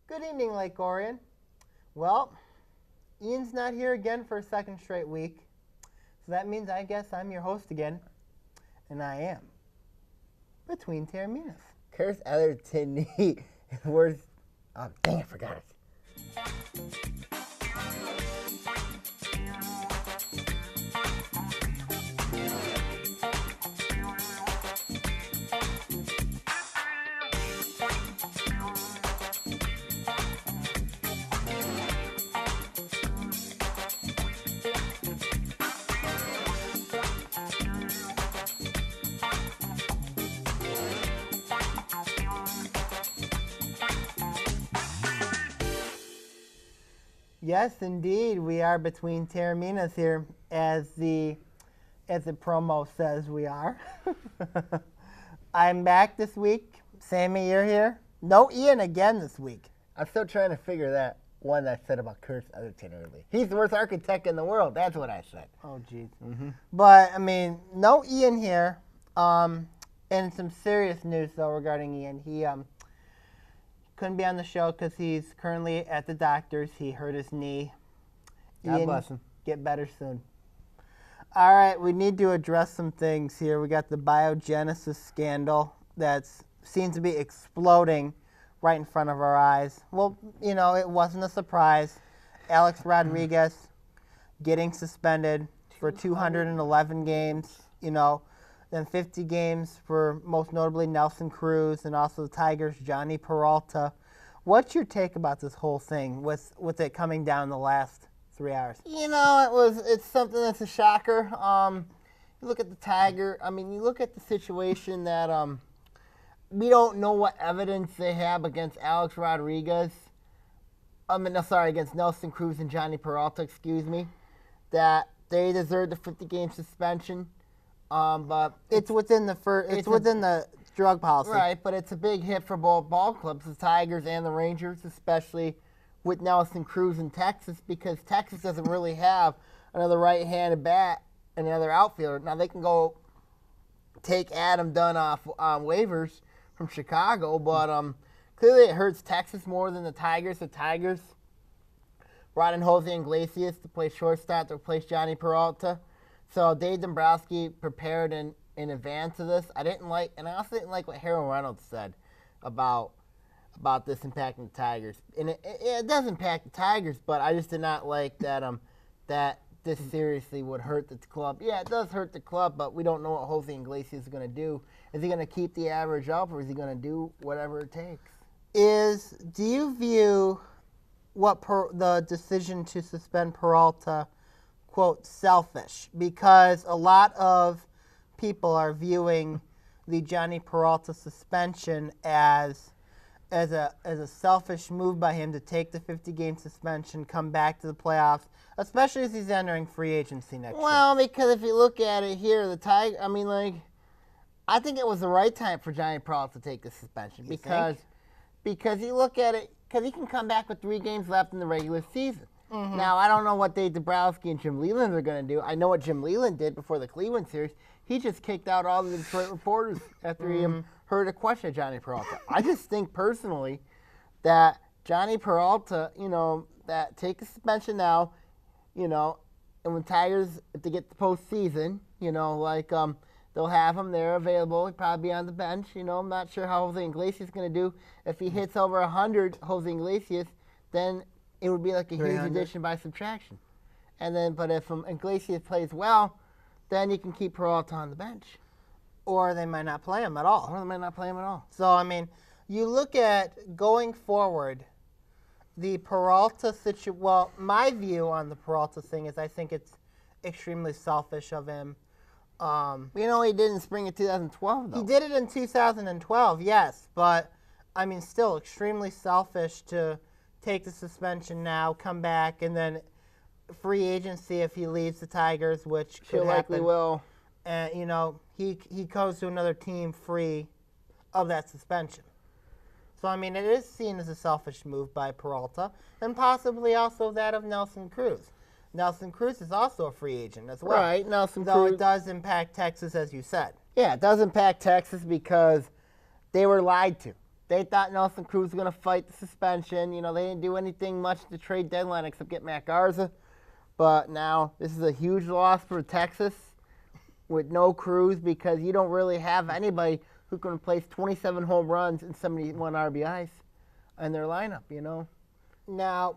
Good evening, Lake Orion. Well, Ian's not here again for a second straight week, so that means I guess I'm your host again, and I am Between Taorminas. Curse other Tinny. Words. Oh, dang, I forgot it. Yes, indeed, we are Between Taorminas here, as the promo says we are. I'm back this week. Sammy, you're here. No Ian again this week. I'm still trying to figure that one I said about Curse Otherton early. He's the worst architect in the world. That's what I said. Oh, jeez. Mm-hmm. But, I mean, no Ian here. And some serious news, though, regarding Ian. He couldn't be on the show because he's currently at the doctor's. He hurt his knee. God bless him. Get better soon. All right, we need to address some things here. We got the Biogenesis Scandal that seems to be exploding right in front of our eyes. Well, you know, it wasn't a surprise. Alex Rodriguez getting suspended for 211 games, you know, then 50 games for most notably Nelson Cruz and also the Tigers' Johnny Peralta. What's your take about this whole thing with it coming down the last 3 hours? You know, it's something that's a shocker. You look at the Tiger. I mean, you look at the situation that we don't know what evidence they have against Alex Rodriguez. Against Nelson Cruz and Johnny Peralta. Excuse me, that they deserve the 50-game suspension. But it's within the drug policy. Right, but it's a big hit for both ball clubs, the Tigers and the Rangers, especially with Nelson Cruz in Texas, because Texas doesn't really have another right-handed bat and another outfielder. Now, they can go take Adam Dunn off waivers from Chicago, but clearly it hurts Texas more than the Tigers. The Tigers brought in Jose Iglesias to play shortstop to replace Johnny Peralta. So Dave Dombrowski prepared in advance of this. I also didn't like what Harold Reynolds said about this impacting the Tigers. And it does impact the Tigers, but I just did not like that that this seriously would hurt the club. Yeah, it does hurt the club, but we don't know what Jose Iglesias is going to do. Is he going to keep the average up, or is he going to do whatever it takes? Do you view the decision to suspend Peralta, quote, selfish? Because a lot of people are viewing the Johnny Peralta suspension as a selfish move by him to take the 50-game suspension, come back to the playoffs, especially as he's entering free agency next year. Well, because if you look at it here, I think it was the right time for Johnny Peralta to take the suspension because you look at it, because he can come back with 3 games left in the regular season. Mm-hmm. Now, I don't know what Dave Dombrowski and Jim Leyland are going to do. I know what Jim Leyland did before the Cleveland series. He just kicked out all the Detroit reporters after he heard a question of Johnny Peralta. I just think personally that Johnny Peralta, that take a suspension now, and when Tigers, if they get the postseason, they'll have him there available. He'll probably be on the bench. I'm not sure how Jose Iglesias is going to do. If he hits over 100, Jose Iglesias, then it would be like a huge addition by subtraction. But if Iglesias plays well, then you can keep Peralta on the bench. Or they might not play him at all. So, you look at going forward, the Peralta situation. Well, my view on the Peralta thing is I think it's extremely selfish of him. He did in spring of 2012, though. He did it in 2012, yes. But, still extremely selfish to take the suspension now, come back, and then free agency if he leaves the Tigers, which could likely will. And he goes to another team free of that suspension. So it is seen as a selfish move by Peralta, and possibly also that of Nelson Cruz. Nelson Cruz is also a free agent as well. Right, Nelson Cruz. Though it does impact Texas, as you said. Yeah, it does impact Texas because they were lied to. They thought Nelson Cruz was going to fight the suspension. You know, they didn't do anything much to trade deadline except get Matt Garza. But now this is a huge loss for Texas with no Cruz because you don't really have anybody who can replace 27 home runs and 71 RBIs in their lineup, you know. Now,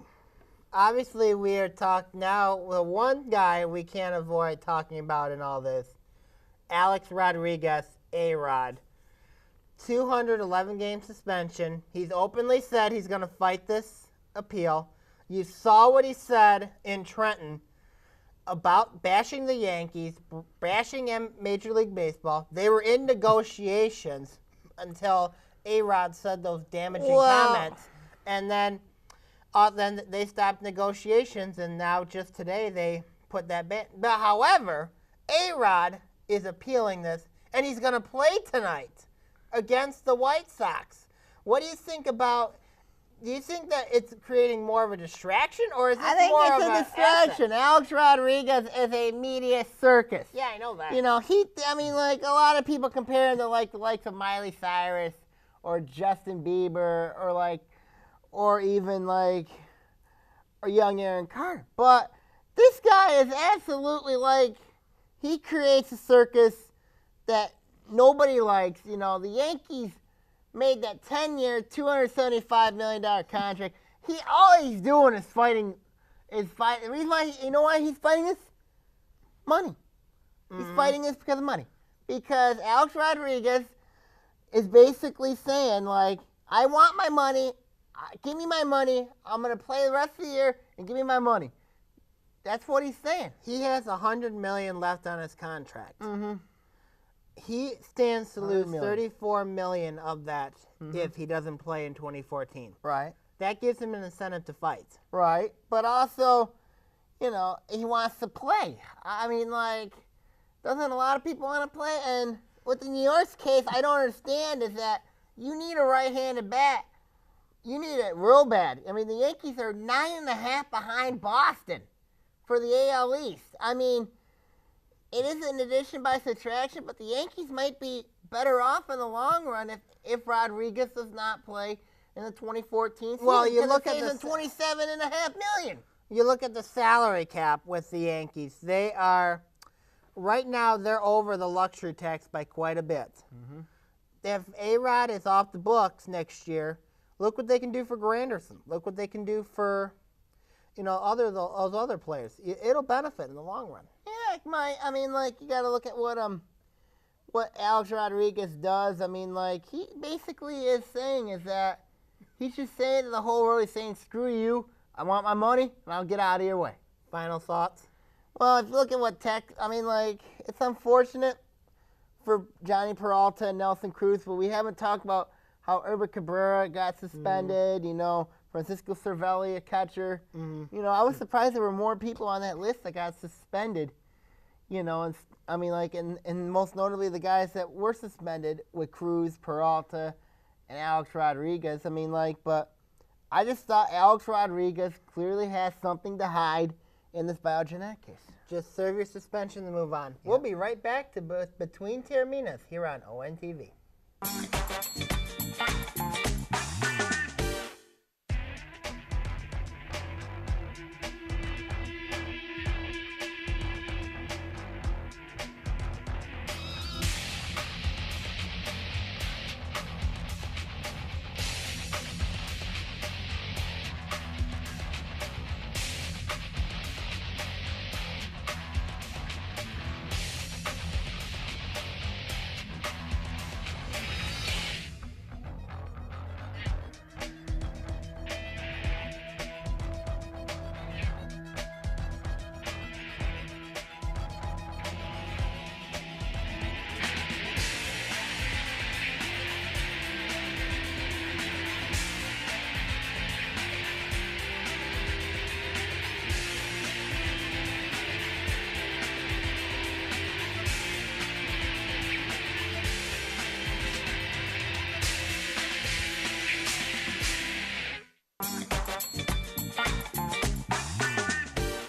obviously, we are talking now. The one guy we can't avoid talking about in all this, Alex Rodriguez, A-Rod. 211-game suspension. He's openly said he's going to fight this appeal. You saw what he said in Trenton about bashing the Yankees, bashing Major League Baseball. They were in negotiations until A-Rod said those damaging comments. And then they stopped negotiations, and now just today they put that ban. But however, A-Rod is appealing this, and he's going to play tonight against the White Sox. What do you think about? Do you think that it's creating more of a distraction, or is this more of a distraction? Alex Rodriguez is a media circus. Yeah, I know that. You know, like a lot of people compare him to like the likes of Miley Cyrus or Justin Bieber or even young Aaron Carter. But this guy is absolutely he creates a circus that nobody likes. You know, the Yankees made that 10-year, $275 million contract. All he's doing is fighting. The reason why, you know why he's fighting this? Money. He's fighting this because of money. Because Alex Rodriguez is basically saying, I want my money. Give me my money. I'm going to play the rest of the year and give me my money. That's what he's saying. He has $100 million left on his contract. Mm-hmm. He stands to lose $34 million of that if he doesn't play in 2014. Right. That gives him an incentive to fight. Right. But also, you know, he wants to play. I mean, doesn't a lot of people want to play? And with the New York's case, I don't understand is that you need a right-handed bat. You need it real bad. I mean, the Yankees are 9.5 behind Boston for the AL East. I mean, it is an addition by subtraction, but the Yankees might be better off in the long run if Rodriguez does not play in the 2014 season. Well, you look at the $27.5 million. You look at the salary cap with the Yankees. They are right now. They're over the luxury tax by quite a bit. Mm-hmm. If A-Rod is off the books next year, look what they can do for Granderson. Look what they can do for, those other players. It'll benefit in the long run. Yeah, you got to look at what Alex Rodriguez does. I mean, he basically is saying is that he's just saying to the whole world, he's saying, screw you, I want my money, and I'll get out of your way. Final thoughts? Well, if you look at it's unfortunate for Johnny Peralta and Nelson Cruz, but we haven't talked about how Herbert Cabrera got suspended, Francisco Cervelli, a catcher. Mm-hmm. I was surprised there were more people on that list that got suspended, and most notably the guys that were suspended with Cruz, Peralta, and Alex Rodriguez. But I just thought Alex Rodriguez clearly has something to hide in this Biogenesis case. Just serve your suspension and move on. Yeah. We'll be right back to Between Taorminas here on ONTV.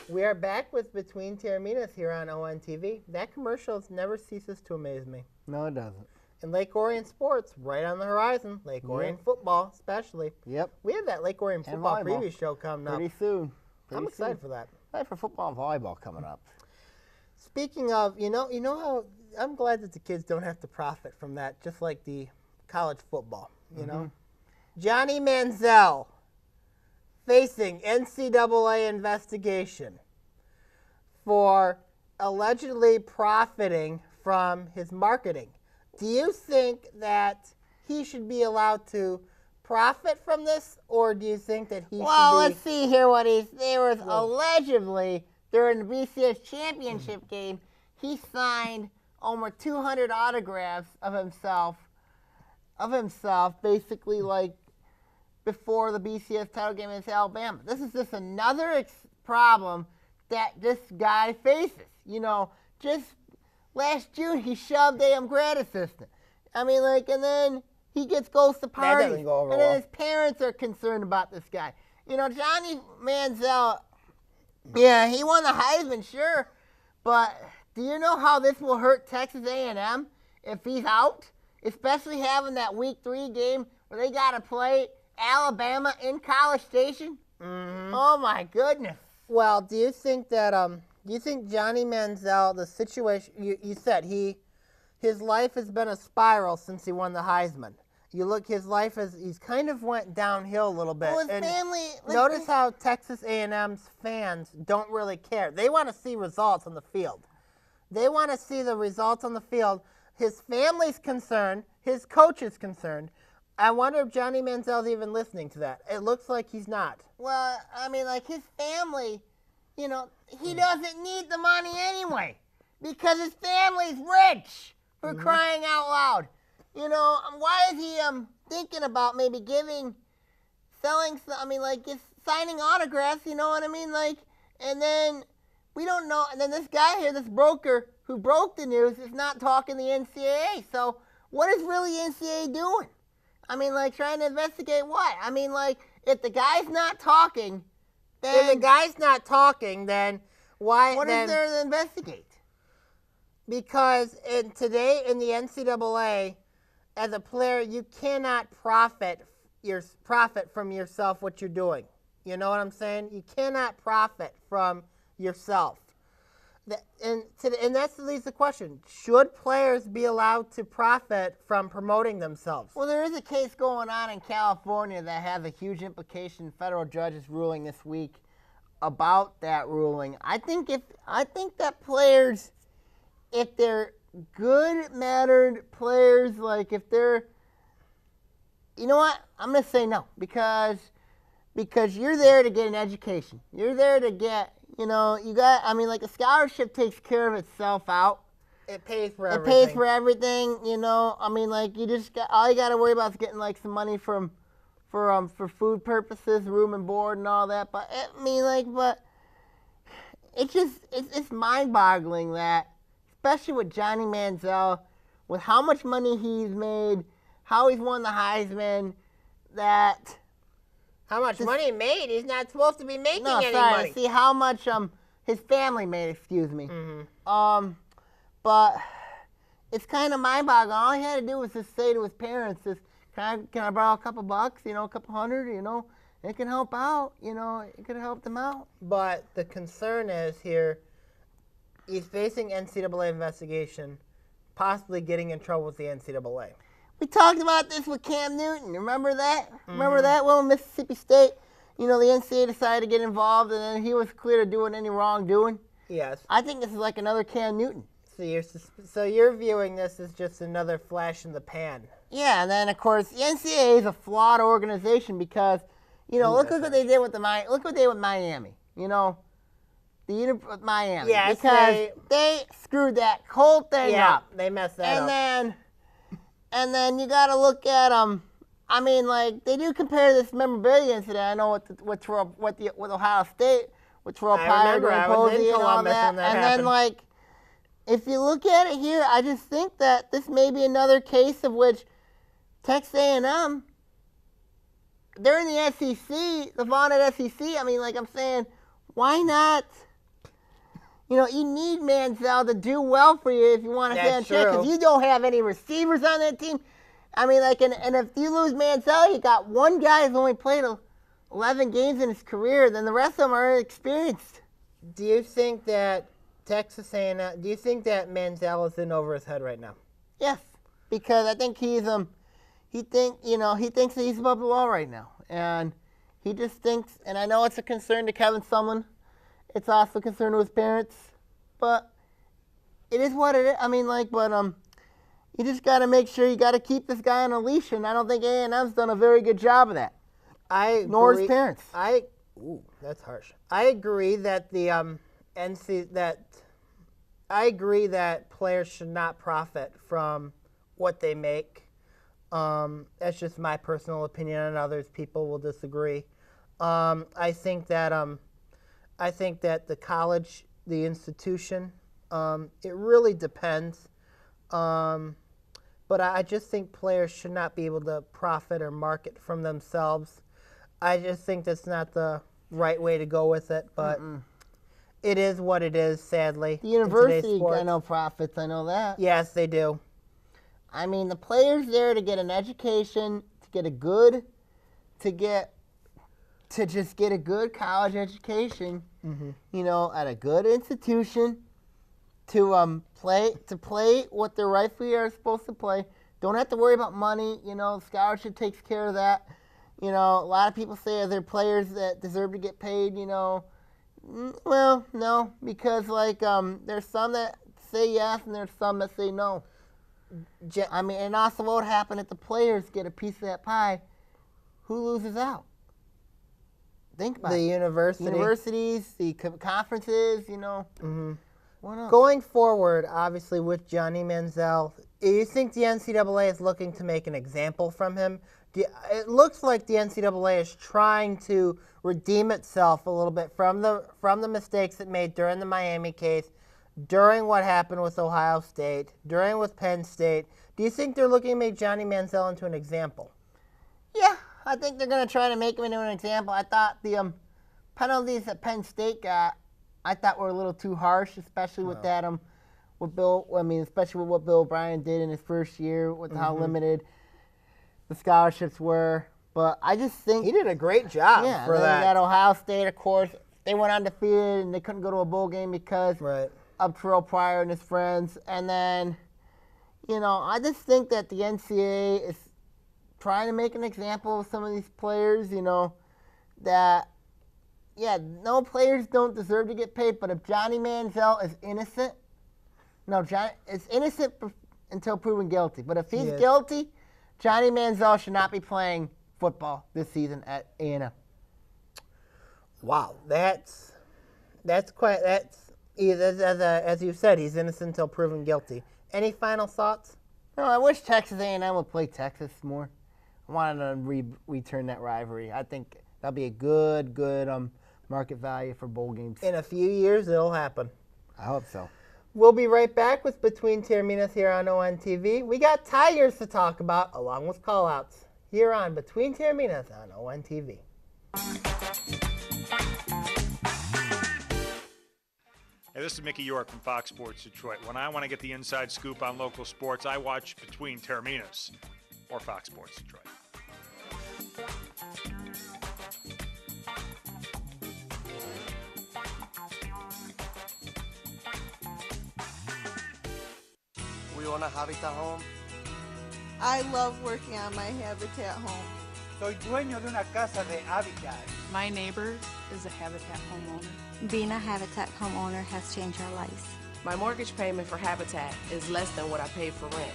We are back with Between Taorminas here on ONTV. That commercial never ceases to amaze me. No, it doesn't. And Lake Orion sports right on the horizon. Lake Orion football, especially. Yep. We have that Lake Orion football volleyball. preview show coming up. Pretty soon. I'm excited for that. Excited for football and volleyball coming up. Speaking of, you know how I'm glad that the kids don't have to profit from that, just like the college football. You know, Johnny Manziel facing NCAA investigation for allegedly profiting from his marketing. Do you think that he should be allowed to profit from this, or do you think that he should be... Well, let's see here what there was allegedly, during the BCS championship game, he signed over 200 autographs of himself, basically like before the BCS title game against Alabama. This is just another problem that this guy faces. You know, just last June he shoved a grad assistant. I mean, like, and then he goes to parties. doesn't go over and then well. his parents are concerned about this guy. You know, Johnny Manziel, yeah, he won the Heisman, sure, but do you know how this will hurt Texas A&M if he's out? Especially having that Week 3 game where they got to play Alabama in College Station. Mhm. Oh my goodness. Well, do you think that do you think Johnny Manziel, the situation you said his life has been a spiral since he won the Heisman. You look, his life he's kind of went downhill a little bit. Well, his And family. notice how Texas A&M's fans don't really care. They want to see results on the field. They want to see the results on the field. His family's concerned. His coach is concerned. I wonder if Johnny Manziel's even listening to that. It looks like he's not. Well, I mean, like his family, you know, he doesn't need the money anyway because his family's rich, for crying out loud. You know, why is he thinking about maybe selling, I mean, like just signing autographs, you know what I mean? Like, and then we don't know, and then this guy here, this broker who broke the news is not talking to the NCAA. So what is really NCAA doing? I mean, like trying to investigate what? I mean, like if the guy's not talking, then If the guy's not talking, then why? what then, is there to investigate? Because today in the NCAA, as a player, you cannot profit from yourself what you're doing. You know what I'm saying? You cannot profit from yourself. And that leads the question: should players be allowed to profit from promoting themselves? Well, there is a case going on in California that has a huge implication. Federal judges ruling this week about that ruling. I think that players, if they're good-mannered players, like if they're, you know what? I'm gonna say no because you're there to get an education. You're there to get, you know, I mean, like a scholarship takes care of itself out. It pays for It everything. pays for everything, you know. I mean, like all you got to worry about is getting like some money for food purposes, room and board and all that. But I mean, like, but it's mind-boggling that, especially with Johnny Manziel, with how much money he's made, how he's won the Heisman, that. How much money he made? He's not supposed to be making No, any sorry. money. See how much his family made. Excuse me. Mm-hmm. But it's kind of mind-boggling. All he had to do was just say to his parents, "Just can I borrow a couple bucks? You know, a couple hundred. You know, it can help out. You know, it could help them out." But the concern is here, he's facing NCAA investigation, possibly getting in trouble with the NCAA. We talked about this with Cam Newton. Remember that? Remember that? Well, Mississippi State, you know, the NCAA decided to get involved, and then he was clear to doing any wrongdoing. Yes. I think this is like another Cam Newton. So you're viewing this as just another flash in the pan. Yeah, and then of course the NCAA is a flawed organization because, you know, look what they did with look what they did with Miami. You know, Miami. Yes, because they screwed that whole thing up. They messed that up. And then you got to look at them. I mean, like they do compare this memorabilia incident. I know with Ohio State, with Terrell Pryor and Posey and all that. And then like, if you look at it here, I just think that this may be another case of which Texas A&M, they're in the SEC, the vaunted SEC. I mean, like I'm saying, why not? You need Manziel to do well for you if you want to stay on track, because you don't have any receivers on that team. I mean, and if you lose Manziel, you got one guy who's only played 11 games in his career, then the rest of them are inexperienced. Do you think that Texas A&M, do you think that Manziel is in over his head right now? Yes, because I think he thinks that he's above the law right now, and he just thinks. And I know it's a concern to Kevin Sumlin. It's also a concern to his parents, but it is what it is. I mean, you just got to make sure you got to keep this guy on a leash, and I don't think A&M's done a very good job of that. Nor his parents. That's harsh. I agree that I agree that players should not profit from what they make. That's just my personal opinion, and others people will disagree. I think that the college, the institution, it really depends. But I just think players should not be able to profit or market from themselves. I just think that's not the right way to go with it, but it is what it is, sadly. The university got no profits, I know that. Yes, they do. I mean, the players there to get an education, to just get a good college education, at a good institution, to play what they rightfully are supposed to play. Don't have to worry about money. Scholarship takes care of that. A lot of people say, are there players that deserve to get paid? Well, no, because there's some that say yes and there's some that say no. I mean, and also what would happen if the players get a piece of that pie? Who loses out? Think about it. The universities, the conferences, Going forward, obviously, with Johnny Manziel, do you think the NCAA is looking to make an example from him? It looks like the NCAA is trying to redeem itself a little bit from the mistakes it made during the Miami case, during what happened with Ohio State, during with Penn State. Do you think they're looking to make Johnny Manziel into an example? Yeah, I think they're going to try to make him into an example. I thought the penalties that Penn State got, I thought were a little too harsh, especially with that especially with what Bill O'Brien did in his first year, with how limited the scholarships were. But I just think he did a great job for that. At Ohio State, of course, they went undefeated and they couldn't go to a bowl game because of Terrell Pryor and his friends. And then, I just think that the NCAA is trying to make an example of some of these players, that, no players don't deserve to get paid, but if Johnny Manziel is innocent, Johnny is innocent until proven guilty. But if he's guilty, Johnny Manziel should not be playing football this season at A&M. Wow, as you said, he's innocent until proven guilty. Any final thoughts? No, I wish Texas A&M would play Texas more. I wanted to return that rivalry. I think that'll be a good market value for bowl games. In a few years, it'll happen. I hope so. We'll be right back with Between Taorminas here on ONTV. We got Tigers to talk about, along with callouts, here on Between Taorminas on ONTV. Hey, this is Mickey York from Fox Sports Detroit. When I want to get the inside scoop on local sports, I watch Between Taorminas or Fox Sports Detroit. We own a Habitat home. I love working on my Habitat home. Soy dueño de una casa de Habitat. My neighbor is a Habitat homeowner. Being a Habitat homeowner has changed our lives. My mortgage payment for Habitat is less than what I paid for rent.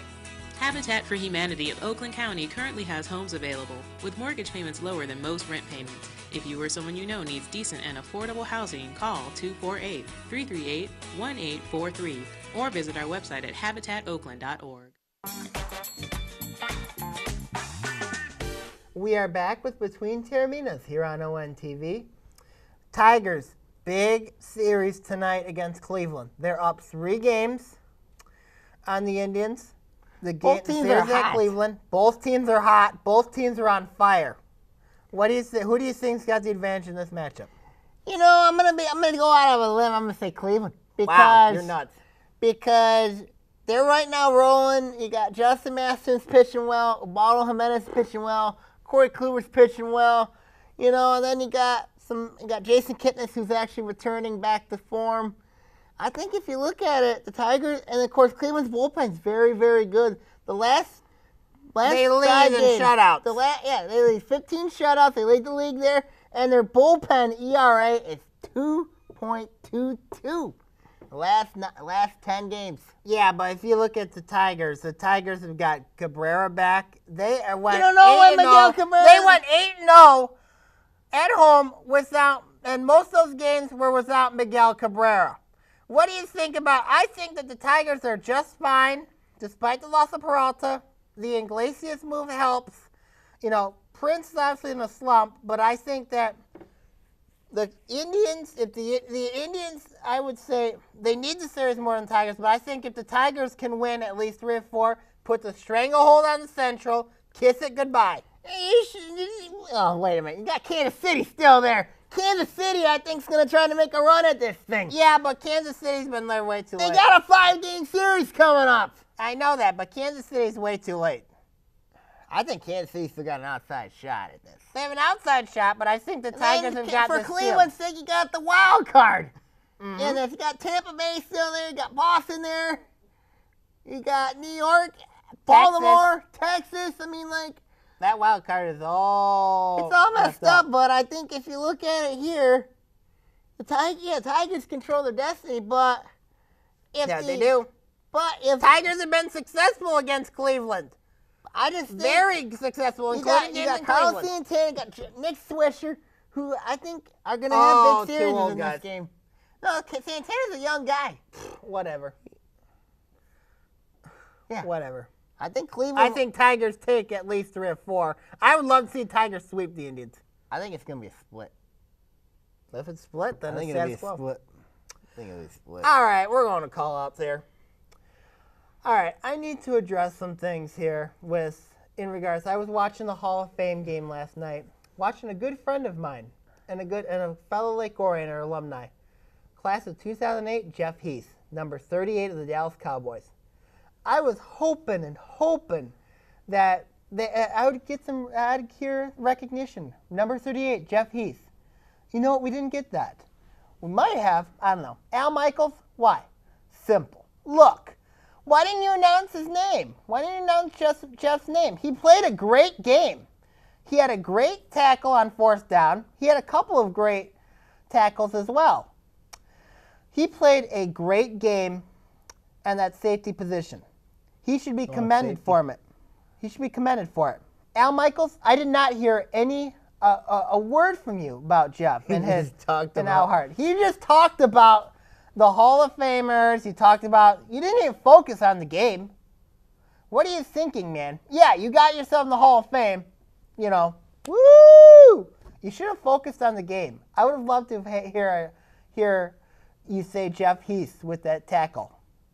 Habitat for Humanity of Oakland County currently has homes available with mortgage payments lower than most rent payments. If you or someone you know needs decent and affordable housing, call 248-338-1843 or visit our website at habitatoakland.org. We are back with Between Taorminas here on ONTV. Tigers, big series tonight against Cleveland. They're up 3 games on the Indians. Both teams are hot. Cleveland. Both teams are hot. Both teams are on fire. What do you say? Who do you think's got the advantage in this matchup? I'm gonna go out on a limb. I'm gonna say Cleveland. Wow, you're nuts. Because they're right now rolling. You got Justin Maston's pitching well. Ubaldo Jimenez pitching well. Corey Kluber's pitching well. You know, and then you got Jason Kipnis, who's actually returning back to form. I think if you look at it, the Tigers, and of course Cleveland's bullpen's very, very good. The last they lead in shutouts. They lead 15 shutouts. They lead the league there, and their bullpen ERA is 2.22. Last 10 games. Yeah, but if you look at the Tigers have got Cabrera back. They went you don't know when Miguel Cabrera. They went 8-0 at home without, and most of those games were without Miguel Cabrera. What do you think about? I think that the Tigers are just fine, despite the loss of Peralta. The Iglesias move helps. You know, Prince is obviously in a slump, but I think that the Indians, if the Indians, I would say they need the series more than the Tigers, but I think if the Tigers can win at least 3 or 4, put the stranglehold on the Central, kiss it goodbye. Oh, wait a minute. You got Kansas City still there. Kansas City, I think, is going to try to make a run at this thing. Yeah, but Kansas City's been there way too late. They got a 5-game series coming up. I know that, but Kansas City's way too late. I think Kansas City still got an outside shot at this. They have an outside shot, but I think the Tigers have got for Cleveland's sake, you got the wild card. Mm-hmm. And if you got Tampa Bay still there, you got Boston there, you got New York, Baltimore, Texas. I mean, like, that wild card is all it's all messed up. But I think if you look at it here, the Tigers control their destiny. But they do. But if Tigers have been successful against Cleveland. I just think very successful, including you got Carlos Santana, you got Nick Swisher, who I think are going to have big series in this game. No, Santana's a young guy. Whatever. Yeah. Whatever. I think Cleveland. I think Tigers take at least 3 or 4. I would love to see Tigers sweep the Indians. I think it's going to be a split. If it's split, then I think it'll be a split. I think it'll be a split. All right, we're going to call out there. All right, I need to address some things here in regards. I was watching the Hall of Fame game last night, watching a good friend of mine and a fellow Lake Orioner alumni, class of 2008, Jeff Heath, number 38 of the Dallas Cowboys. I was hoping that I'd hear recognition. Number 38, Jeff Heath. You know what? We didn't get that. We might have. I don't know. Al Michaels. Why? Simple. Look. Why didn't you announce his name? Why didn't you announce Jeff's name? He played a great game. He had a great tackle on 4th down. He had a couple of great tackles as well. He played a great game in that safety position. He should be commended for it. He should be commended for it. Al Michaels, I did not hear any a word from you about Jeff and Al Hart. He just talked about the Hall of Famers. You didn't even focus on the game. What are you thinking, man? Yeah, you got yourself in the Hall of Fame. You know, woo! You should have focused on the game. I would have loved to hear you say Jeff Heath with that tackle.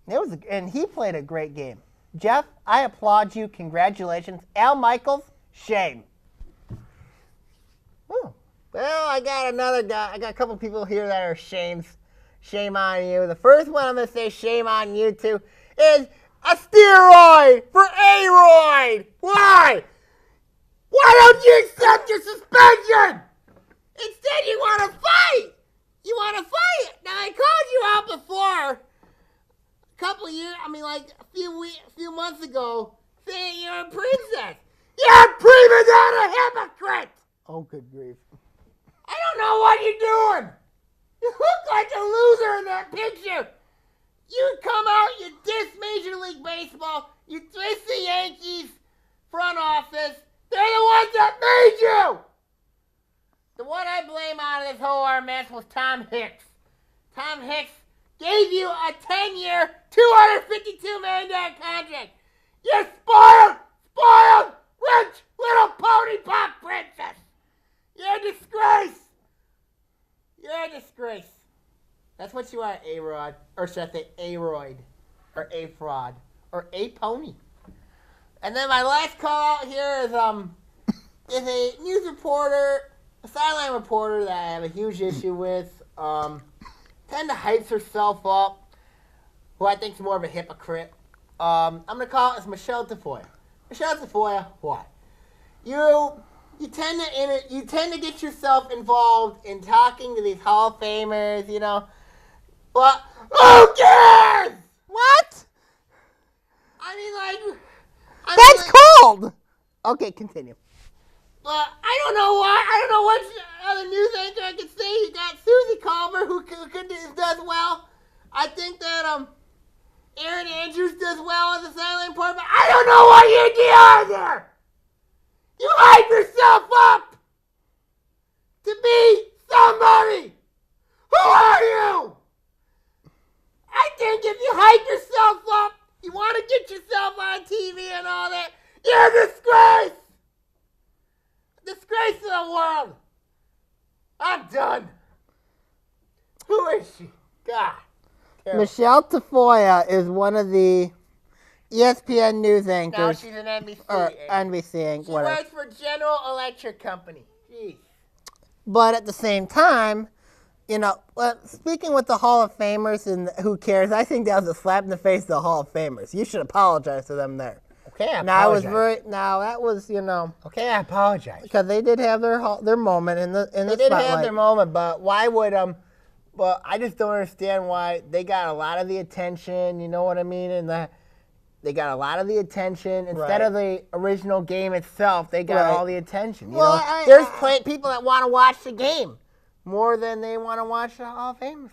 And he played a great game. Jeff, I applaud you. Congratulations. Al Michaels, shame. Well, I got another guy. I got a couple people here that are shames. Shame on you. The first one I'm going to say shame on you to is a steroid for Aroyd. Why? Why don't you accept your suspension? Instead, you want to fight. You want to fight. Now, I called you out before, a couple of years, a few months ago, saying you're a princess. You're a prima donna hypocrite. Oh, good grief. I don't know what you're doing. You look like a loser in that picture. You come out, you diss Major League Baseball, you diss the Yankees front office. They're the ones that made you. The one I blame out of this whole mess was Tom Hicks. Tom Hicks gave you a 10-year, $252 million contract. You spoiled, rich little pony pop princess. You're a disgrace. You're a disgrace. That's what you are, A-Rod. Or should I say A-Royd? Or A-Fraud. Or A-Pony. And then my last call out here is a news reporter, a sideline reporter that I have a huge issue with. Tom tend to hype herself up, who I think is more of a hypocrite. I'm going to call it as Michelle Tafoya. Michelle Tafoya, what? You tend to get yourself involved in talking to these Hall of Famers, you know. But who cares? What? That's cold. Okay, continue. I don't know why. I don't know what other news anchor I could say. You got Susie Culver, who does well. I think that Aaron Andrews does well as a sideline reporter, but I don't know what you do either. You hype yourself up to be somebody. Who are you? I think if you hype yourself up, you want to get yourself on TV and all that, you're a disgrace. Disgrace to the world. I'm done. Who is she? God. Terrible. Michelle Tafoya is one of the ESPN news anchors. Now she's an NBC. Or NBC, She whatever. works for General Electric Company. Jeez. But at the same time, you know, speaking with the Hall of Famers and who cares, I think that was a slap in the face to the Hall of Famers. You should apologize to them there. Okay, I apologize. That was, you know. Okay, I apologize. Because they did have their moment in the spotlight. They did have their moment, but why would But I just don't understand why they got a lot of the attention. You know what I mean? And they got a lot of the attention instead of the original game itself. They got all the attention. You know? There's people that want to watch the game more than they want to watch the Hall of Famers.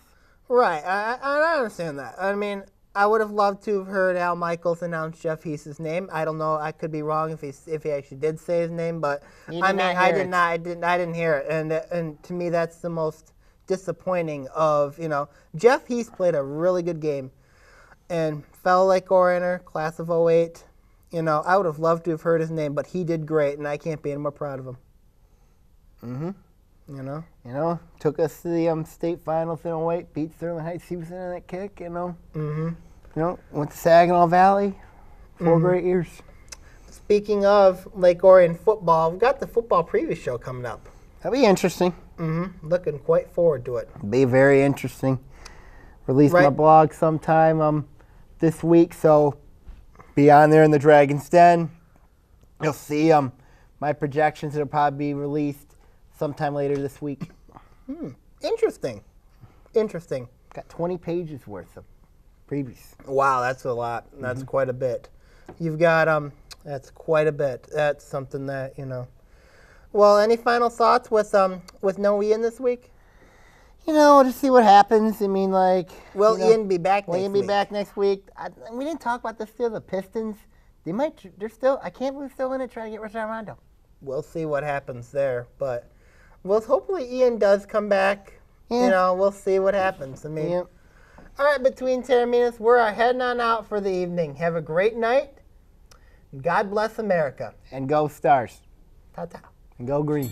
Right, I understand that. I mean, I would have loved to have heard Al Michaels announce Jeff Hease's name. I don't know. I could be wrong if he actually did say his name, but I didn't hear it, and to me that's the most disappointing of, you know, Jeff Hease played a really good game, and fellow Lake Orioner, class of 08. You know, I would have loved to have heard his name, but he did great, and I can't be any more proud of him. You know, took us to the state finals in 08, beat Sterling Heights. He was in that kick, you know. You know, went to Saginaw Valley, 4 great years. Speaking of Lake Orion football, we've got the football preview show coming up. That'll be interesting. Looking quite forward to it. Be very interesting. Release my blog sometime this week, so be on there in the Dragon's Den. You'll see my projections. It'll probably be released sometime later this week. Interesting. Got 20 pages worth of previews. Wow, that's a lot. That's quite a bit. You've got that's quite a bit. That's something that, you know. Well, any final thoughts with no Ian this week? You know, we'll just see what happens. I mean, like, will Ian be back next week? Will Ian be back next week? We didn't talk about this still. The Pistons, they're still, I can't believe they're still in it trying to get Rajon Rondo. We'll see what happens there, but hopefully Ian does come back. You know, we'll see what happens. I mean, all right, between Taorminas, we're heading on out for the evening. Have a great night. God bless America. And go Stars. Ta-ta. And go Green.